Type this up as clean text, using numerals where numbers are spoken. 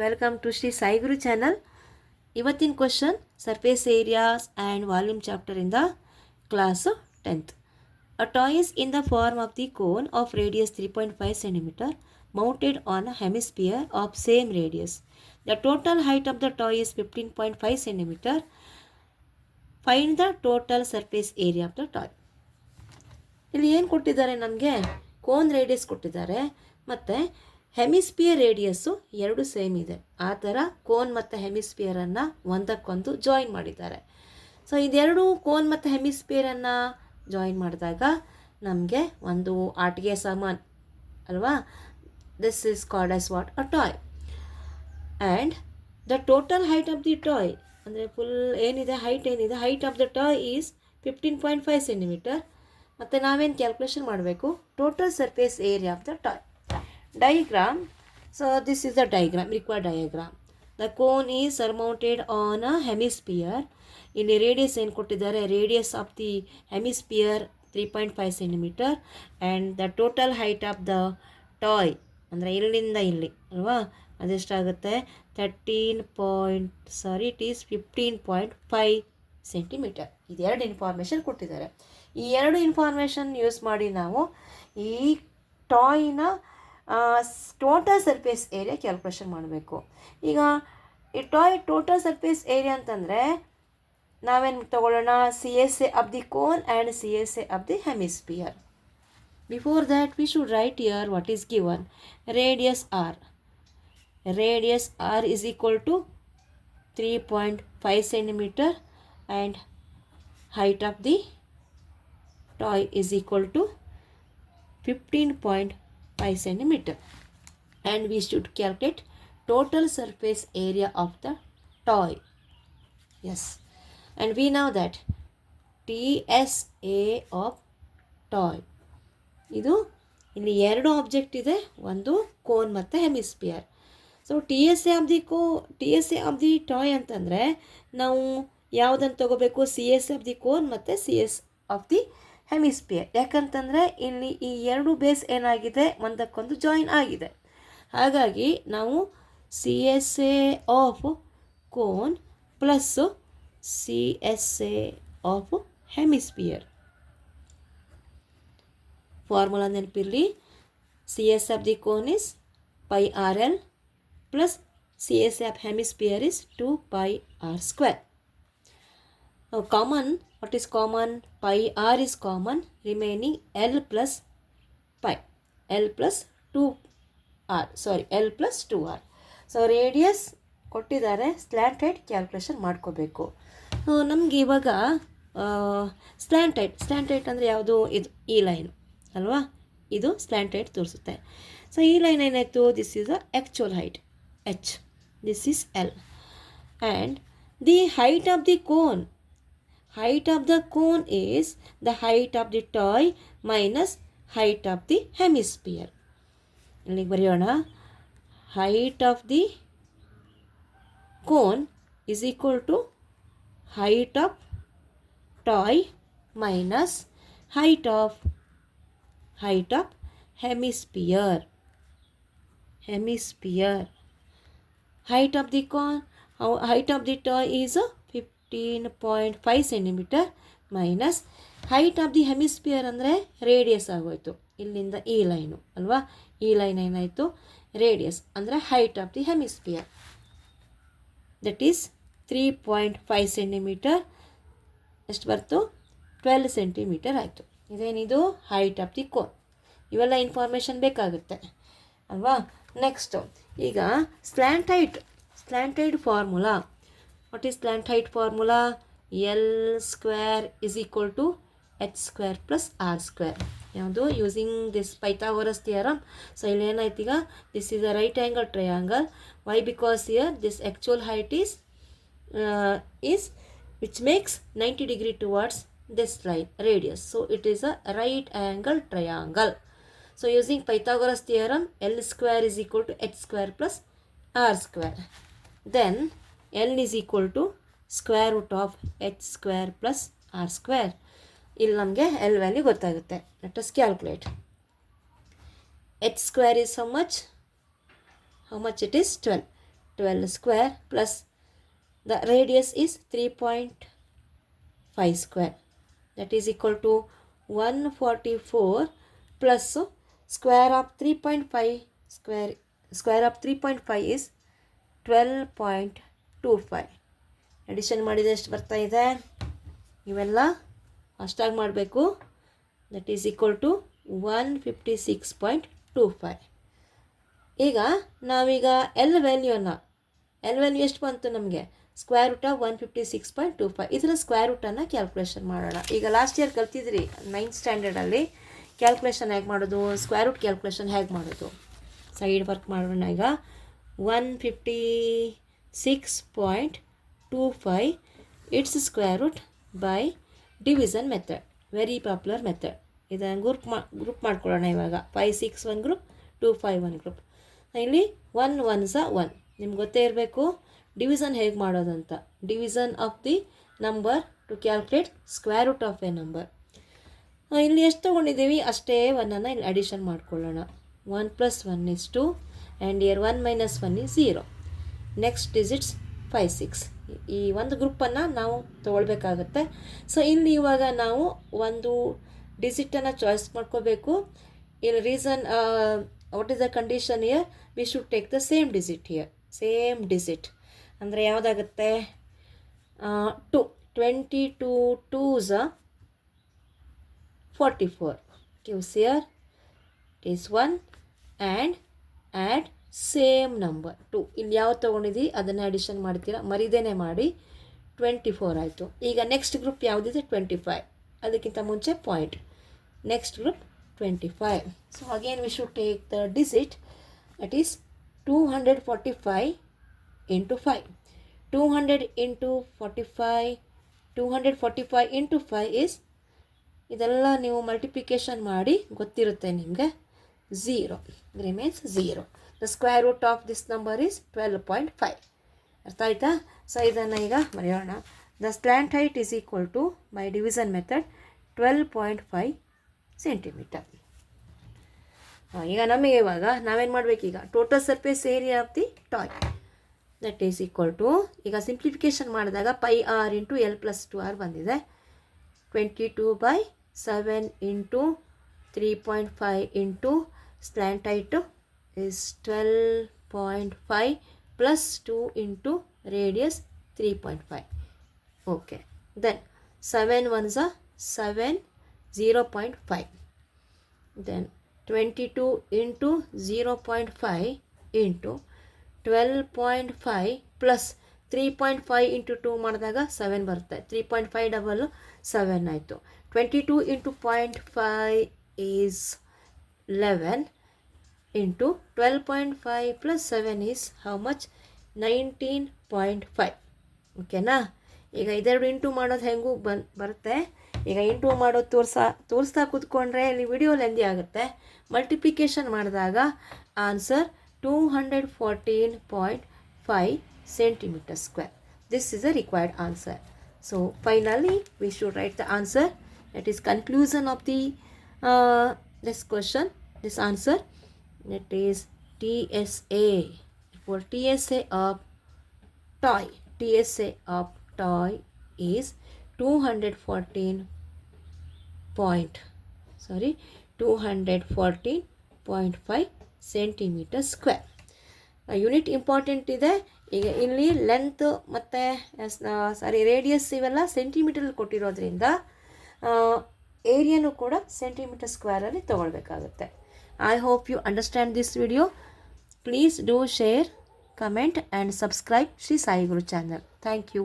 Welcome to Shri Sai Guru channel. ಇವತ್ತಿನ question surface areas and volume ಚಾಪ್ಟರಿಂದ class 10th. A toy is in the form of the cone of radius 3.5 cm mounted on a hemisphere of same radius. The total height of the toy is 15.5 cm. Find the total surface area of the toy. ಇಲ್ಲಿ ಏನು ಕೊಟ್ಟಿದ್ದಾರೆ, ನಮಗೆ cone radius ಕೊಟ್ಟಿದ್ದಾರೆ ಮತ್ತು hemisphere radius ಎರಡು same ಇದೆ. ಆ ಥರ ಕೋನ್ ಮತ್ತು ಹೆಮಿಸ್ಪಿಯರನ್ನು ಒಂದಕ್ಕೊಂದು ಜಾಯಿನ್ ಮಾಡಿದ್ದಾರೆ. ಸೊ ಇದೆರಡು ಕೋನ್ ಮತ್ತು ಹೆಮಿಸ್ಪಿಯರನ್ನು ಜಾಯಿನ್ ಮಾಡಿದಾಗ ನಮಗೆ ಒಂದು ಆಟಿಗೆ ಸಾಮಾನು ಅಲ್ವಾ. This is called as what a toy. And the total height of the toy ಅಂದರೆ ಫುಲ್ ಏನಿದೆ height of the toy is 15.5 centimetre. ಮತ್ತು ನಾವೇನು ಕ್ಯಾಲ್ಕುಲೇಷನ್ ಮಾಡಬೇಕು, total surface area of the toy. Diagram. So this is the diagram, required diagram. The cone is surmounted on a hemisphere. ಇಲ್ಲಿ radius ಏನು ಕೊಟ್ಟಿದ್ದಾರೆ, radius of the hemisphere 3.5 centimetre and the total height of the toy ಅಂದರೆ ಇಲ್ಲಿಂದ ಇಲ್ಲಿ ಅಲ್ವಾ, ಅದೆಷ್ಟಾಗುತ್ತೆ 15.5 centimetre. ಇದೆರಡು information ಕೊಟ್ಟಿದ್ದಾರೆ. ಈ ಎರಡು ಇನ್ಫಾರ್ಮೇಷನ್ ಯೂಸ್ ಮಾಡಿ ನಾವು ಈ ಟಾಯ್ನ ಟೋಟಲ್ ಸರ್ಫೇಸ್ ಏರಿಯಾ ಕ್ಯಾಲ್ಕುಲೇಷನ್ ಮಾಡಬೇಕು. ಈಗ ಈ ಟಾಯ್ ಟೋಟಲ್ ಸರ್ಫೇಸ್ ಏರಿಯಾ ಅಂತಂದರೆ ನಾವೇನು ತಗೊಳ್ಳೋಣ, CSA of the cone and CSA of the hemisphere. Before that we should write here what is given. Radius R is equal to 3.5 centimeter and height of the toy is equal to 15.5 centimeter, and we should calculate total surface area of the toy. Yes, and we know that TSA of toy ಇದು ಇಲ್ಲಿ ಎರಡು object ಇದೆ, ಒಂದು cone ಮತ್ತು hemisphere. So TSA of the toy ಅಂತಂದರೆ ನಾವು ಯಾವುದನ್ನು ತಗೋಬೇಕು, CSA ಆಫ್ ದಿ ಕೋನ್ ಮತ್ತು CS ಆಫ್ ದಿ ಹೆಮಿಸ್ಪಿಯರ್. ಯಾಕಂತಂದರೆ ಇಲ್ಲಿ ಈ ಎರಡು ಬೇಸ್ ಏನಾಗಿದೆ, ಒಂದಕ್ಕೊಂದು ಜಾಯಿನ್ ಆಗಿದೆ. ಹಾಗಾಗಿ ನಾವು CSA of cone plus CSA of hemisphere. Formula ನೆನಪಿರಲಿ, CSA of the cone is πRL plus CSA of hemisphere is 2πr². Common, what is common? Pi r is common, remaining L plus 2r. So radius ಕೊಟ್ಟಿದ್ದಾರೆ, slant height calculation ಮಾಡ್ಕೋಬೇಕು. ನಮಗೆ ಇವಾಗ slant height ಅಂದರೆ ಯಾವುದು, ಇದು ಈ line ಅಲ್ವಾ, ಇದು ಸ್ಲ್ಯಾಂಟ್ ಹೈಟ್ ತೋರಿಸುತ್ತೆ. ಸೊ ಈ ಲೈನ್ ಏನಾಯಿತು, this is a actual height H, this is L, and the height of the cone. Height of the cone is the height of the toy minus height of the hemisphere. ಇಲ್ಲಿಗೆ ಬರೆಯೋಣ. Height of the cone is equal to height of toy minus height of hemisphere. Height of the cone, height of the toy is 15.5 centimeter minus height of the hemisphere ಅಂದರೆ radius ಆಗೋಯ್ತು, ಇಲ್ಲಿಂದ ಈ line ಅಲ್ವಾ, ಈ line ಏನಾಯಿತು radius ಅಂದರೆ height of the hemisphere, that is 3.5 centimetre. ಎಷ್ಟು ಬರ್ತು, 12 centimetre ಆಯಿತು. ಇದೇನಿದು ಹೈಟ್ ಆಫ್ ದಿ ಕೋನ್. ಇವೆಲ್ಲ ಇನ್ಫಾರ್ಮೇಷನ್ ಬೇಕಾಗುತ್ತೆ ಅಲ್ವಾ. ನೆಕ್ಸ್ಟು ಈಗ slant height formula. What is slant height formula? L square is equal to H square plus R square. ಯಾವುದು, using this Pythagoras theorem. So ಇಲ್ಲಿ ಏನಾಯ್ತು, ಈಗ this is a right angle triangle. Why? Because here this actual height is which makes 90 degree towards this line radius. So it is a right angle triangle. So using Pythagoras theorem, L square is equal to H square plus R square. Then L is equal to square root of H square plus R square. ಇಲ್ಲಿ ನಮಗೆ L value ಗೊತ್ತಾಗುತ್ತೆ. Let us calculate. H square is how much? It is 12. 12 square plus the radius is 3.5 square, that is equal to 144 plus square of 3.5 square of 3.5 is 12.25. Addition ಮಾಡಿದರೆ ಎಷ್ಟು ಬರ್ತಾ ಇದೆ? ಇವೆಲ್ಲ ಅಷ್ಟಾಗಿ ಮಾಡಬೇಕು. That is equal to 156.25. ಈಗ ನಾವೀಗ L value ಎಷ್ಟು ಬಂತು ನಮಗೆ? Square root of 156.25. ಇದರ ಸ್ಕ್ವೇರ್ ರೂಟನ್ನು ಕ್ಯಾಲ್ಕುಲೇಷನ್ ಮಾಡೋಣ. ಈಗ ಲಾಸ್ಟ್ ಇಯರ್ ಕಲ್ತಿದ್ರಿ 9th ಸ್ಟ್ಯಾಂಡರ್ಡಲ್ಲಿ ಕ್ಯಾಲ್ಕುಲೇಷನ್ ಹೇಗೆ ಮಾಡೋದು, ಸ್ಕ್ವೇರ್ ರೂಟ್ ಕ್ಯಾಲ್ಕುಲೇಷನ್ ಹೇಗೆ ಮಾಡೋದು. ಸೈಡ್ ವರ್ಕ್ ಮಾಡೋಣ. ಈಗ 156.25 it's square root by division method, very popular method. ಇದನ್ನು ಗ್ರೂಪ್ ಮಾಡ್ಕೊಳ್ಳೋಣ. ಇವಾಗ 5 6 1 ಗ್ರೂಪ್, 2 5 1 ಗ್ರೂಪ್. ಇಲ್ಲಿ 1 1 1. ನಿಮ್ಗೆ ಗೊತ್ತೇ ಇರಬೇಕು ಡಿವಿಷನ್ ಹೇಗೆ ಮಾಡೋದಂತ. Division of the number to calculate square root of a number. ಇಲ್ಲಿ ಎಷ್ಟು ತೊಗೊಂಡಿದ್ದೀವಿ ಅಷ್ಟೇ 1ಅನ್ನು ಇಲ್ಲಿ ಅಡಿಷನ್ ಮಾಡ್ಕೊಳ್ಳೋಣ. 1 + 1 is 2 and year 1 - 1 is 0. Next digits 5 6. ಈ ಒಂದು ಗ್ರೂಪನ್ನು ನಾವು ತೊಗೊಳ್ಬೇಕಾಗತ್ತೆ. ಸೊ ಇಲ್ಲಿ ಇವಾಗ ನಾವು ಒಂದು ಡಿಜಿಟನ್ನು ಚಾಯ್ಸ್ ಮಾಡ್ಕೋಬೇಕು. ಇಲ್ಲಿ reason what is the condition here? We should take the same digit here. Same digit ಅಂದರೆ ಯಾವುದಾಗುತ್ತೆ? 2. 22 2s 44 gives here is 1 and add same number 2. ಇಲ್ಲಿ ಯಾವ್ದು ತೊಗೊಂಡಿದ್ದೀವಿ ಅದನ್ನು ಅಡಿಷನ್ ಮಾಡ್ತೀರಾ, ಮರಿದೇನೆ ಮಾಡಿ. 24 ಆಯಿತು. ಈಗ ನೆಕ್ಸ್ಟ್ ಗ್ರೂಪ್ ಯಾವುದಿದೆ? 25. ಅದಕ್ಕಿಂತ ಮುಂಚೆ point. Next group 25. So again we should take the digit. That is 245 into 5. 200 into 45. 245 into 5 is, ಇದೆಲ್ಲ ನೀವು ಮಲ್ಟಿಪ್ಲಿಕೇಶನ್ ಮಾಡಿ ಗೊತ್ತಿರುತ್ತೆ ನಿಮಗೆ, 0 remains 0. The square root of this number is 12.5. ಅರ್ಥ ಆಯ್ತಾ? ಸೊ ಇದನ್ನು ಈಗ ಬರೆಯೋಣ. The slant height is equal to by division method 12.5 centimetre. ಈಗ ನಮಗೆ ಇವಾಗ ನಾವೇನು ಮಾಡಬೇಕೀಗ? Total surface area of the toy that is equal to, ಈಗ ಸಿಂಪ್ಲಿಫಿಕೇಶನ್ ಮಾಡಿದಾಗ πr ಇಂಟು L + 2r ಬಂದಿದೆ. 22/7 into 3.5 into slant height is 12.5 plus 2 into radius 3.5. Okay, then 7 1s are 7, 0.5. Then 22 into 0.5 into 12.5 plus 3.5 into 2 ಮಾಡಿದಾಗ 7 ಬರುತ್ತೆ. 3.5 double 7 ಆಯಿತು. 22 into 0.5 is 11 into 12.5 plus 7 is how much? 19.5. ಓಕೆನಾ? ಈಗ ಇದೆರಡು into ಮಾಡೋದು ಹೆಂಗೂ ಬರುತ್ತೆ. ಈಗ ಇಂಟು ಮಾಡೋದು ತೋರಿಸ್ತಾ ಕೂತ್ಕೊಂಡ್ರೆ ಇಲ್ಲಿ ವಿಡಿಯೋ ಲೆಂದಿ ಆಗುತ್ತೆ. ಮಲ್ಟಿಪ್ಲಿಕೇಶನ್ ಮಾಡಿದಾಗ answer 214.5 centimeter square. This is a required answer. So finally we should write the answer. That is conclusion of the this question, this answer. That is TSA. For TSA of toy, TSA of toy is 214.5 centimeter square. Unit important ಇದೆ. ಈಗ ಇಲ್ಲಿ length ಮತ್ತು radius ಇವೆಲ್ಲ ಸೆಂಟಿಮೀಟರಲ್ಲಿ ಕೊಟ್ಟಿರೋದ್ರಿಂದ ಏರಿಯಾನು ಕೂಡ centimetre ಸ್ಕ್ವೇರಲ್ಲಿ ತೊಗೊಳ್ಬೇಕಾಗುತ್ತೆ. I hope you understand this video. Please do share, comment and subscribe Sri Sai Guru channel. Thank you.